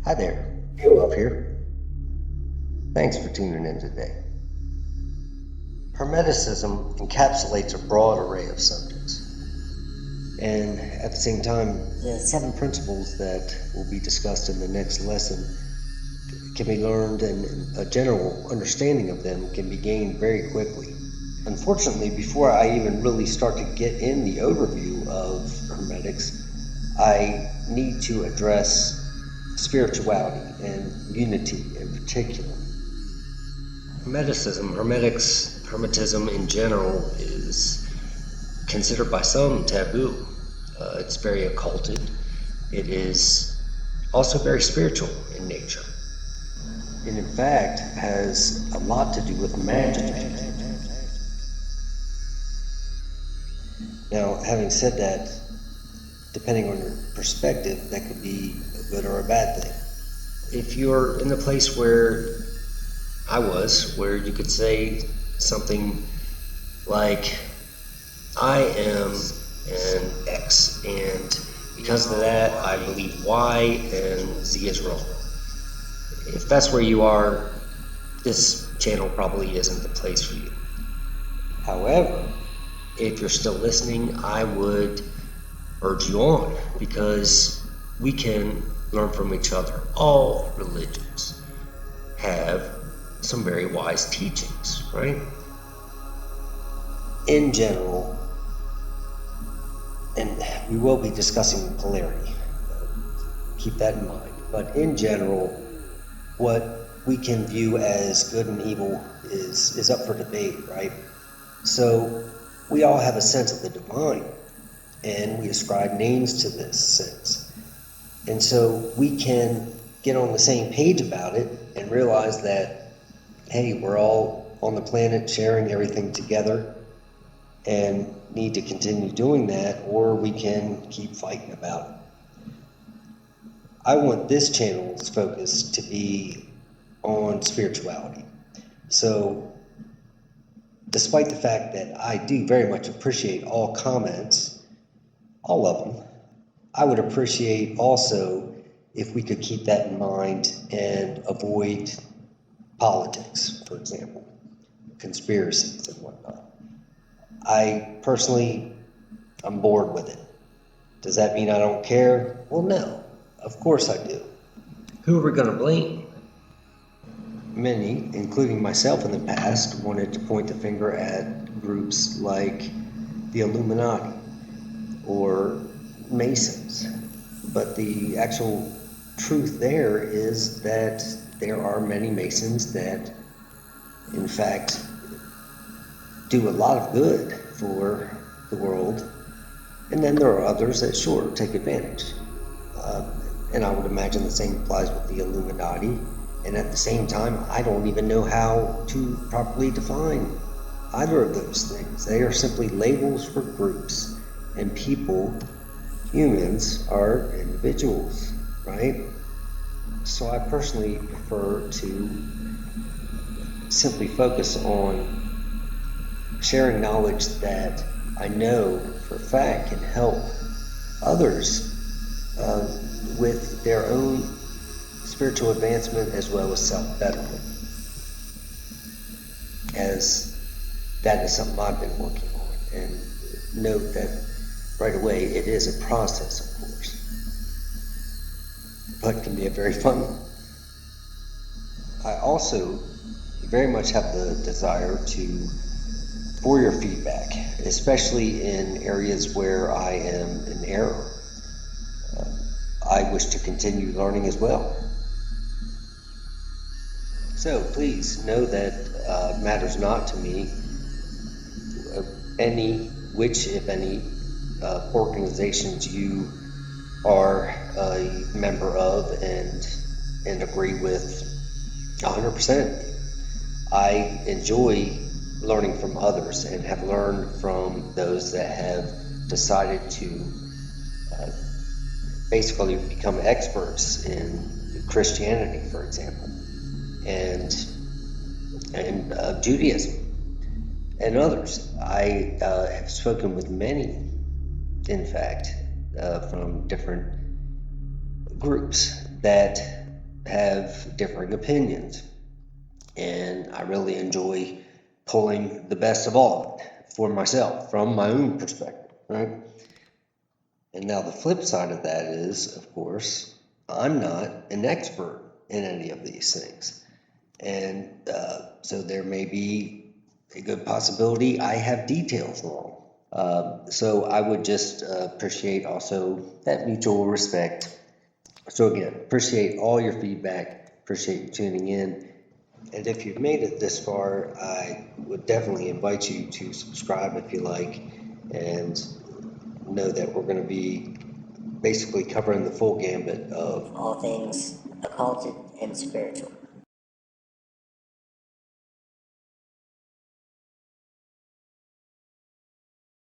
Hi there, Joe here. Thanks for tuning in today. Hermeticism encapsulates a broad array of subjects, and at the same time, the 7 principles that will be discussed in the next lesson can be learned, and a general understanding of them can be gained very quickly. Unfortunately, before I even really start to get in the overview of Hermetics, I need to address spirituality and unity in particular. Hermeticism, Hermetics, Hermetism in general is considered by some taboo. It's very occulted. It is also very spiritual in nature. And in fact, has a lot to do with magic. Now, having said that, depending on your perspective, that could be a good or a bad thing. If you're in the place where I was, where you could say something like, I am an X, and because of that, I believe Y and Z is wrong. If that's where you are, this channel probably isn't the place for you. However, if you're still listening, I would urge you on, because we can learn from each other. All religions have some very wise teachings, right? In general, and we will be discussing polarity, keep that in mind, but in general, what we can view as good and evil is up for debate, right? So we all have a sense of the divine, and we ascribe names to this sense. And so we can get on the same page about it and realize that, hey, we're all on the planet sharing everything together and need to continue doing that, or we can keep fighting about it. I want this channel's focus to be on spirituality. So, despite the fact that I do very much appreciate all comments, all of them, I would appreciate also if we could keep that in mind and avoid politics, for example, conspiracies and whatnot. I personally, I'm bored with it. Does that mean I don't care? Well, no, of course I do. Who are we going to blame? Many, including myself in the past, wanted to point the finger at groups like the Illuminati or Masons. But the actual truth there is that there are many Masons that, in fact, do a lot of good for the world, and then there are others that sure take advantage. And I would imagine the same applies with the Illuminati. And at the same time, I don't even know how to properly define either of those things. They are simply labels for groups, and people, humans, are individuals, right? So I personally prefer to simply focus on sharing knowledge that I know for a fact can help others with their own spiritual advancement as well as self-betterment, as that is something I've been working on. And note that right away it is a process, of course, but can be a very fun one. I also very much have the desire for your feedback, especially in areas where I am in error. I wish to continue learning as well. So please know that matters not to me which, if any, organizations you are a member of and agree with 100%. I enjoy learning from others and have learned from those that have decided to basically become experts in Christianity, for example, and Judaism and others. I have spoken with many, in fact, from different groups that have differing opinions. And I really enjoy pulling the best of all of it for myself from my own perspective, right? And now the flip side of that is, of course, I'm not an expert in any of these things. And so there may be a good possibility I have details wrong. So I would just appreciate also that mutual respect. So again, appreciate all your feedback, appreciate you tuning in. And if you've made it this far, I would definitely invite you to subscribe if you like, and know that we're going to be basically covering the full gambit of all things occult and spiritual.